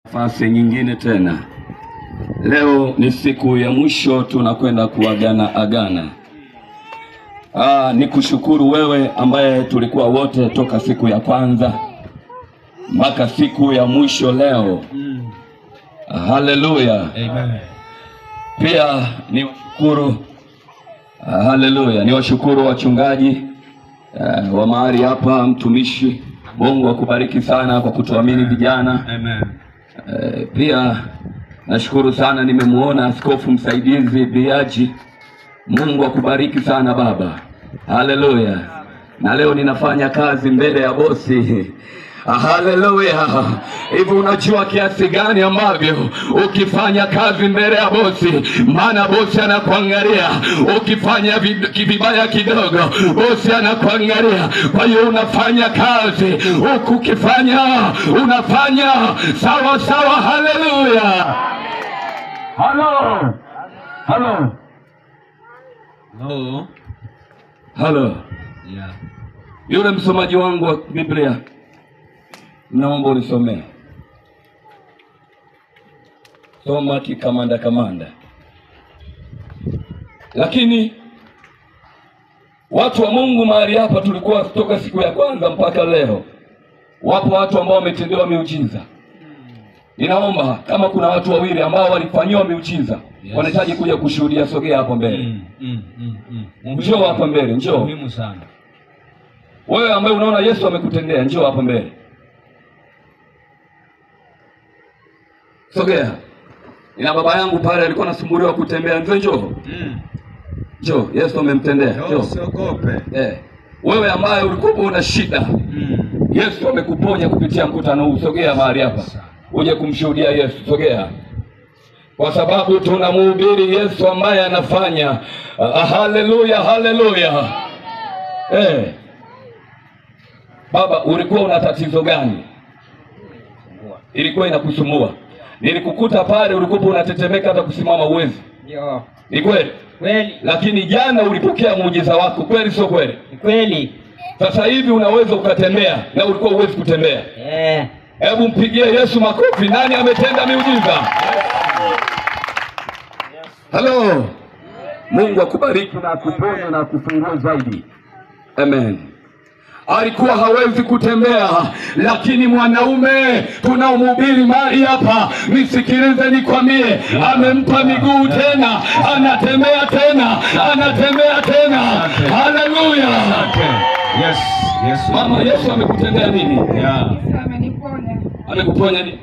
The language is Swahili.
Nafasi nyingine tena. Leo ni siku ya mwisho, tunakwenda agana. Ni kushukuru wewe ambaye tulikuwa wote toka siku ya kwanza mpaka siku ya mwisho leo. Haleluya. Amen. Pia ni washukuru, haleluya, ni washukuru wachungaji wa mahali hapa, mtumishi. Mungu akubariki sana kwa kutuamini vijana. Amen. Pia nashukuru sana, nimemuona askofu msaidizi Biaji. Mungu akubariki sana baba. Haleluya. Na leo ninafanya kazi mbele ya bosi. Haleluya. Hivi unajua kiasi gani ambavyo ukifanya kazi mbele ya bosi, maana bosi anakuangalia. Ukifanya vibaya kidogo, bosi anakuangalia. Kwa hiyo unafanya kazi huku unafanya sawa sawa. Haleluya. Halo. Halo. Hello. Halo. Yeah. Yule msomaji wangu wa Biblia, naomba unisomee. Soma kikamanda. Lakini watu wa Mungu mahali hapa tulikuwa toka siku ya kwanza mpaka leo. Wapo watu ambao wametendewa miujiza. Ninaomba kama kuna watu wawili ambao walifanyiwa miujiza, yes, wanahitaji kuja kushuhudia, sogea hapo mbele. Njoo hapo mbele, njoo. Muhimu sana. Wewe ambaye unaona Yesu amekutendea, njoo hapo mbele. Sogea. Ina baba yangu pale alikuwa anasumbuliwa kutembea, njoo. Njoo, Yesu amemtendea. Njoo. Usiogope. Wewe ambaye ulikuwa una shida, Yesu amekuponya kupitia mkutano huu. Sogea mahali hapa, uje kumshuhudia Yesu. Sogea. Kwa sababu tunamhubiri Yesu ambaye anafanya. Haleluya, haleluya. Baba, ulikuwa una tatizo gani? Ilikuwa inakusumbua. Nilikukuta pale ulikuwa unatetemeka, hata kusimama uwezi. Ndio. Ni kweli? Kweli. Lakini jana ulipokea muujiza wako, kweli sio kweli? Ni kweli. Sasa hivi unaweza ukatembea na ulikuwa huwezi kutembea. Hebu mpigie Yesu makofi. Nani ametenda miujiza? Halo. Mungu akubariki na akuponye na akufungue zaidi. Amen. Alikuwa hawezi kutembea, lakini mwanaume tunaomhubiri mahali hapa, nisikilize nikwambie, amempa miguu tena, anatembea tena, anatembea tena. Haleluya. Yes. Mama, Yesu amekutendea nini? Ameniponya. Amekuponya nini?